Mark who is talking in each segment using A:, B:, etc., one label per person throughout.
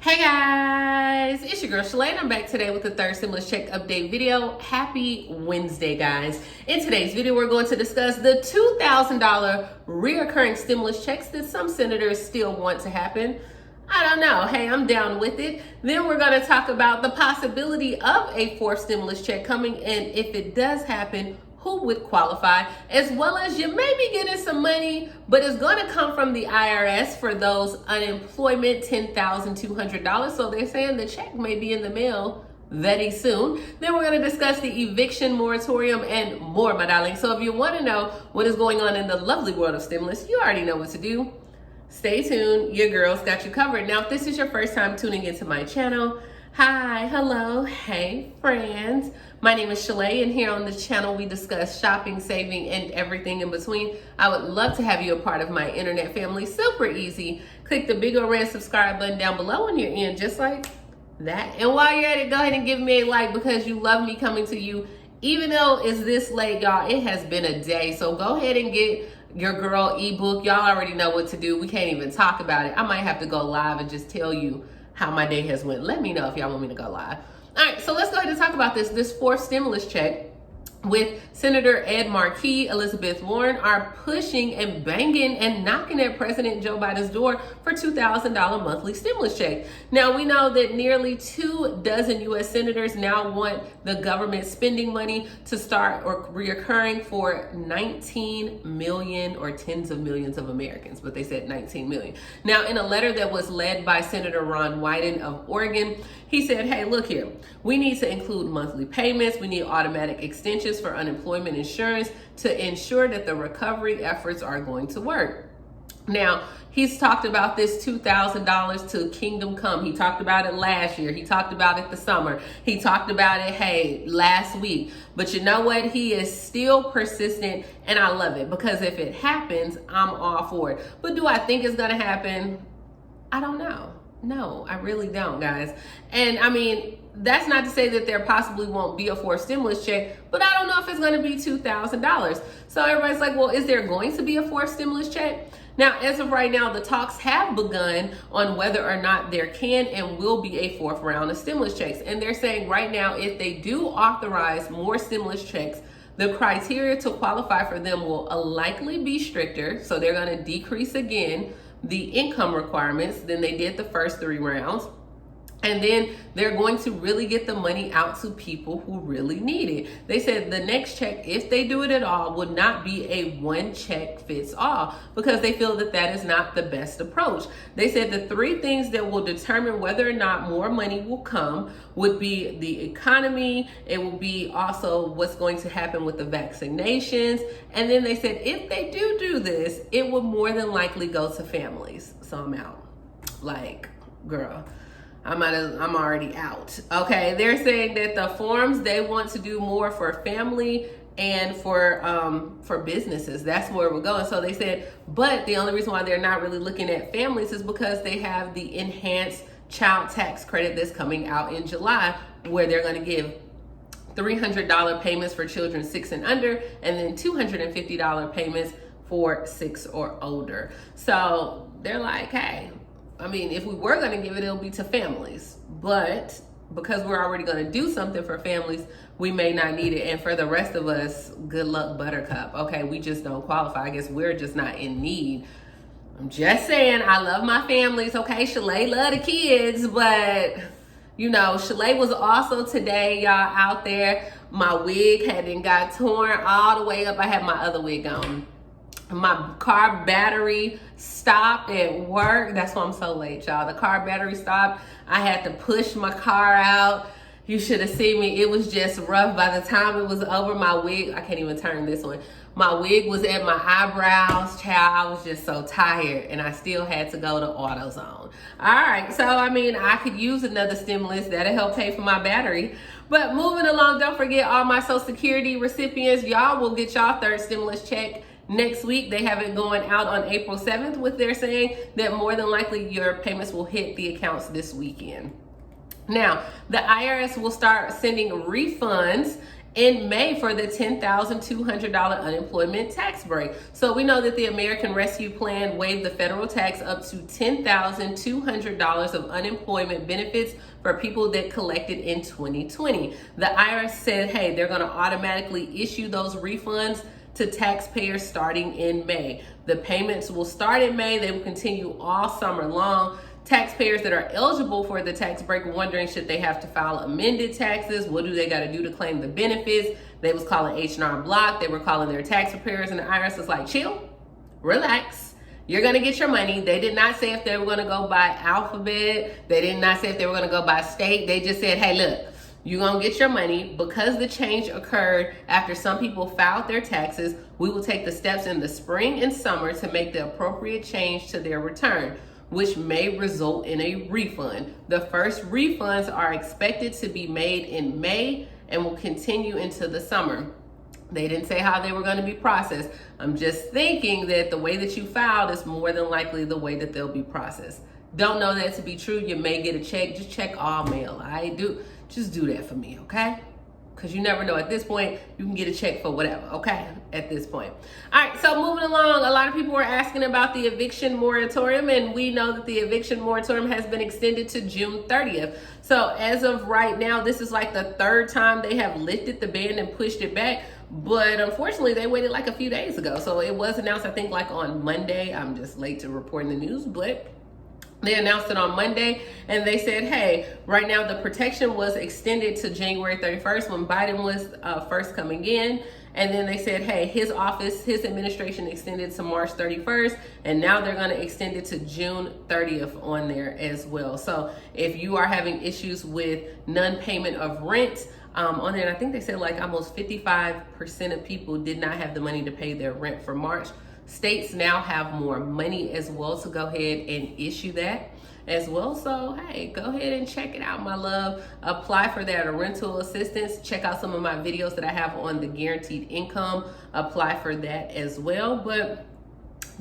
A: Hey guys, it's your girl Shalae and I'm back today with the third stimulus check update video. Happy Wednesday, guys. In today's video, we're going to discuss the $2,000 reoccurring stimulus checks that some senators still want to happen. I don't know. Hey, I'm down with it. Then we're going to talk about the possibility of a fourth stimulus check coming, and if it does happen, who would qualify, as well as you may be getting some money, but it's going to come from the IRS for those unemployment $10,200. So they're saying the check may be in the mail very soon. Then we're going to discuss the eviction moratorium and more, my darling. So if you want to know what is going on in the lovely world of stimulus, you already know what to do. Stay tuned. Your girl's got you covered. Now, if this is your first time tuning into my channel, hi, hello, hey friends. My name is Shalae, and here on the channel we discuss shopping, saving, and everything in between. I would love to have you a part of my internet family. Super easy. Click the big old red subscribe button down below when you're in, just like that. And while you're at it, go ahead and give me a like because you love me coming to you. Even though it's this late, y'all, it has been a day. So go ahead and get your girl ebook. Y'all already know what to do. We can't even talk about it. I might have to go live and just tell you how my day has went. Let me know if y'all want me to go live. All right, so let's go ahead and talk about this fourth stimulus check. With Senator Ed Markey, Elizabeth Warren are pushing and banging and knocking at President Joe Biden's door for $2,000 monthly stimulus check. Now, we know that nearly 24 U.S. senators now want the government spending money to start or reoccurring for 19 million or tens of millions of Americans, but they said 19 million. Now, in a letter that was led by Senator Ron Wyden of Oregon, he said, hey, look here, we need to include monthly payments. We need automatic extensions for unemployment insurance to ensure that the recovery efforts are going to work. Now, he's talked about this $2,000 to Kingdom Come. He talked about it last year. He talked about it the summer. He talked about it, hey, last week. But you know what? He is still persistent, and I love it because if it happens, I'm all for it. But do I think it's going to happen? I don't know. No, I really don't, guys. And I mean, that's not to say that there possibly won't be a fourth stimulus check, but I don't know if it's going to be $2,000. So everybody's like, well, is there going to be a fourth stimulus check? Now, as of right now, the talks have begun on whether or not there can and will be a fourth round of stimulus checks. And they're saying right now, if they do authorize more stimulus checks, the criteria to qualify for them will likely be stricter. So they're going to decrease again the income requirements than they did the first 3 rounds. And then they're going to really get the money out to people who really need it. They said the next check, if they do it at all, would not be a one check fits all because they feel that that is not the best approach. They said the 3 things that will determine whether or not more money will come would be the economy. It will be also what's going to happen with the vaccinations. And then they said if they do this, it will more than likely go to families. So I'm out. Like, girl, I'm already out. Okay, they're saying that the forms, they want to do more for family and for businesses. That's where we're going. So they said, but the only reason why they're not really looking at families is because they have the enhanced child tax credit that's coming out in July, where they're going to give $300 payments for children 6 and under, and then $250 payments for 6 or older. So they're like, hey, I mean, if we were going to give it, it'll be to families. But because we're already going to do something for families, we may not need it. And for the rest of us, good luck, buttercup. Okay, we just don't qualify. I guess we're just not in need. I'm just saying, I love my families. Okay, Shalae love the kids. But, you know, Shalae was also today, y'all, out there. My wig hadn't got torn all the way up. I had my other wig on. My car battery stopped at work. That's why I'm so late, y'all. The car battery stopped. I had to push my car out. You should have seen me. It was just rough. By the time it was over, my wig, I can't even turn this one. My wig was at my eyebrows. Child, I was just so tired, and I still had to go to AutoZone. All right, so I mean, I could use another stimulus. That'll help pay for my battery. But moving along, don't forget all my Social Security recipients. Y'all will get y'all third stimulus check next week. They have it going out on April 7th, with they're saying that more than likely your payments will hit the accounts this weekend. Now, the IRS will start sending refunds in May for the $10,200 unemployment tax break. So we know that the American Rescue Plan waived the federal tax up to $10,200 of unemployment benefits for people that collected in 2020. The IRS said, hey, they're going to automatically issue those refunds to taxpayers starting in May. The payments will start in May. They will continue all summer long. Taxpayers that are eligible for the tax break were wondering, should they have to file amended taxes? What do they got to do to claim the benefits? They was calling H&R Block. They were calling their tax preparers, and the IRS was like, chill, relax. You're going to get your money. They did not say if they were going to go by alphabet. They did not say if they were going to go by state. They just said, hey, look, you're going to get your money. Because the change occurred after some people filed their taxes, we will take the steps in the spring and summer to make the appropriate change to their return, which may result in a refund. The first refunds are expected to be made in May and will continue into the summer. They didn't say how they were going to be processed. I'm just thinking that the way that you filed is more than likely the way that they'll be processed. Don't know that to be true. You may get a check. Just check all mail. Just do that for me, okay? Because you never know. At this point, you can get a check for whatever, okay? At this point. All right, so moving along, a lot of people were asking about the eviction moratorium, and we know that the eviction moratorium has been extended to June 30th. So as of right now, this is like the third time they have lifted the ban and pushed it back. But unfortunately, they waited like a few days ago. So it was announced, I think, like on Monday. I'm just late to reporting the news, but they announced it on Monday, and they said, hey, right now the protection was extended to January 31st when Biden was first coming in. And then they said, hey, his administration extended to March 31st, and now they're going to extend it to June 30th on there as well. So if you are having issues with non-payment of rent, on there, and I think they said like almost 55% of people did not have the money to pay their rent for March. States now have more money as well to go ahead and issue that as well. So, hey, go ahead and check it out, my love. Apply for that rental assistance. Check out some of my videos that I have on the guaranteed income. Apply for that as well. But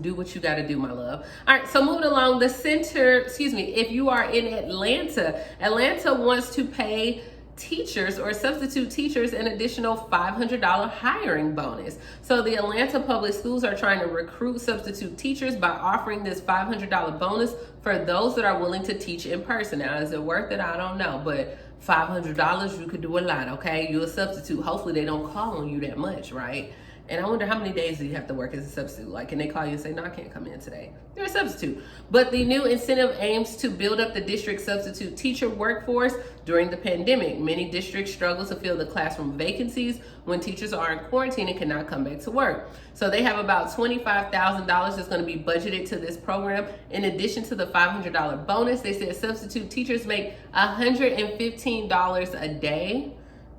A: do what you got to do, my love. All right, so moving along, if you are in Atlanta wants to pay teachers or substitute teachers an additional $500 hiring bonus. So the Atlanta public schools are trying to recruit substitute teachers by offering this $500 bonus for those that are willing to teach in person. Now, is it worth it? I don't know, but $500, you could do a lot, okay? You're a substitute. Hopefully they don't call on you that much, right? And I wonder how many days do you have to work as a substitute? Like, can they call you and say, no, I can't come in today? You're a substitute. But the new incentive aims to build up the district substitute teacher workforce during the pandemic. Many districts struggle to fill the classroom vacancies when teachers are in quarantine and cannot come back to work. So they have about $25,000 that's going to be budgeted to this program. In addition to the $500 bonus, they said substitute teachers make $115 a day.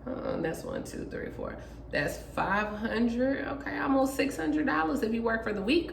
A: That's 1, 2, 3, 4. That's $500, okay, almost $600 if you work for the week.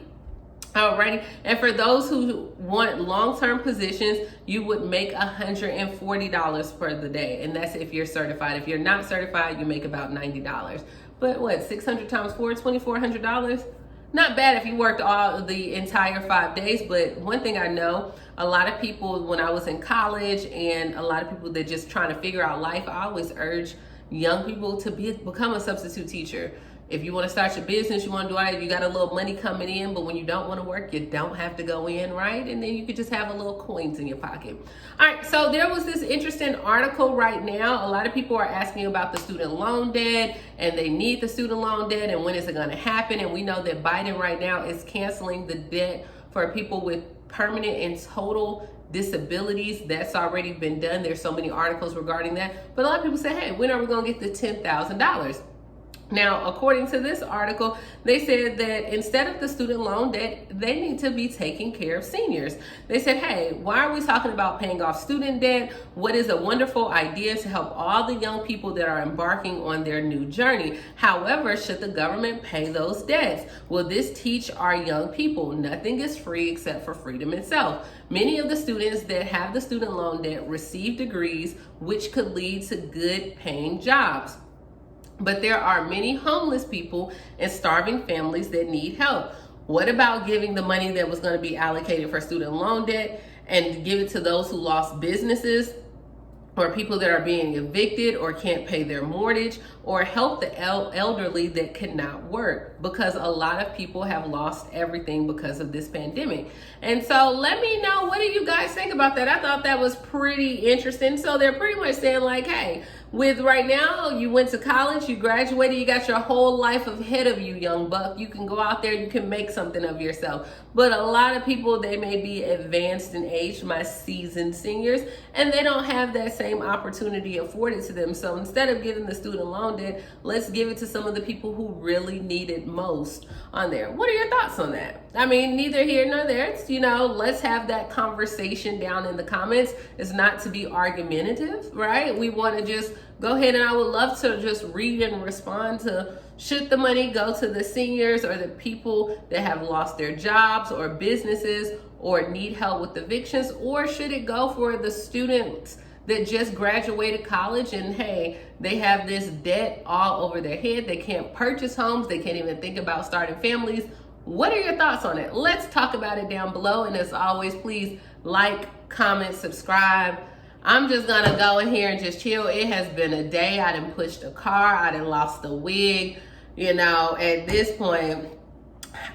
A: Alrighty, and for those who want long-term positions, you would make $140 per the day, and that's if you're certified. If you're not certified, you make about $90. But what, 600 times 4, $2,400? Not bad if you worked the entire 5 days, but one thing I know, a lot of people, when I was in college, and a lot of people that just trying to figure out life, I always urge young people to become a substitute teacher. If you want to start your business, you want to do it, you got a little money coming in, but when you don't want to work, you don't have to go in, right? And then you could just have a little coins in your pocket. All right, so there was this interesting article right now. A lot of people are asking about the student loan debt, and they need the student loan debt, and when is it going to happen? And we know that Biden right now is canceling the debt for people with permanent and total disabilities. That's already been done. There's so many articles regarding that. But a lot of people say, hey, when are we going to get the $10,000? Now, according to this article, they said that instead of the student loan debt, they need to be taking care of seniors. They said, hey, why are we talking about paying off student debt? What is a wonderful idea to help all the young people that are embarking on their new journey. However, should the government pay those debts? Will this teach our young people nothing is free except for freedom itself? Many of the students that have the student loan debt receive degrees, which could lead to good paying jobs. But there are many homeless people and starving families that need help. What about giving the money that was going to be allocated for student loan debt and give it to those who lost businesses or people that are being evicted or can't pay their mortgage, or help the elderly that cannot work, because a lot of people have lost everything because of this pandemic. And so let me know, what do you guys think about that? I thought that was pretty interesting. So they're pretty much saying like, hey, with right now, you went to college, you graduated, you got your whole life ahead of you, young buck. You can go out there, you can make something of yourself. But a lot of people, they may be advanced in age, my seasoned seniors, and they don't have that same opportunity afforded to them. So instead of giving the student loan debt, let's give it to some of the people who really need it most on there. What are your thoughts on that? I mean, neither here nor there. It's, let's have that conversation down in the comments. It's not to be argumentative, right? We want to just go ahead, and I would love to just read and respond to, should the money go to the seniors or the people that have lost their jobs or businesses or need help with evictions, or should it go for the students that just graduated college and hey, they have this debt all over their head, they can't purchase homes, they can't even think about starting families? What are your thoughts on it? Let's talk about it down below, and as always, please like, comment, subscribe. I'm just gonna go in here and just chill. It has been a day. I done pushed a car, I done lost the wig. At this point,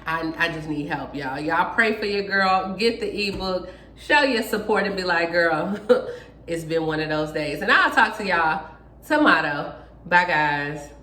A: I just need help, y'all. Y'all pray for your girl, get the ebook, show your support, and be like, girl, it's been one of those days. And I'll talk to y'all tomorrow. Bye, guys.